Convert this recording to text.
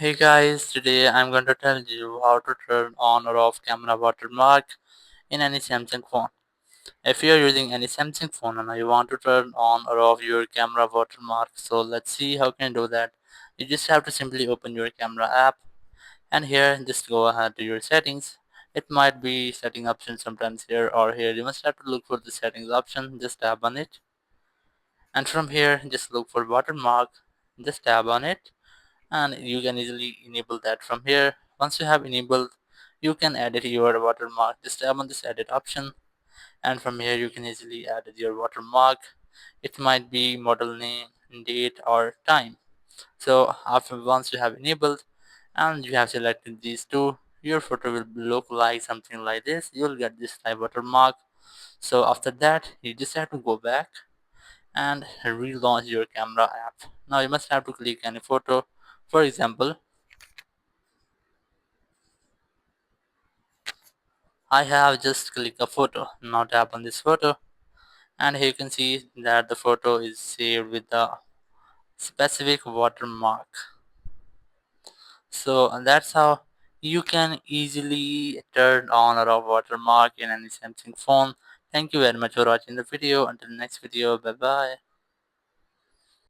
Hey guys, today I'm going to tell you how to turn on or off camera watermark in any Samsung phone. If you're using any Samsung phone and you want to turn on or off your camera watermark, so let's see how can you do that. You just have to simply open your camera app and here just go ahead to your settings. It might be setting option sometimes here or here. You must have to look for the settings option, just tap on it. And from here just look for watermark, just tap on it and you can easily enable that from here. Once you have enabled, you can edit your watermark. Just tap on this edit option and from here you can easily edit your watermark. It might be model name, date or time. So after once you have enabled and you have selected these two, your photo will look like something like this. You'll get this type watermark. So after that you just have to go back and relaunch your camera app. Now you must have to click any photo. For example, I have just clicked a photo. Now tap on this photo and here you can see that the photo is saved with the specific watermark. So that's how you can easily turn on or off watermark in any Samsung phone. Thank you very much for watching the video. Until next video, bye bye.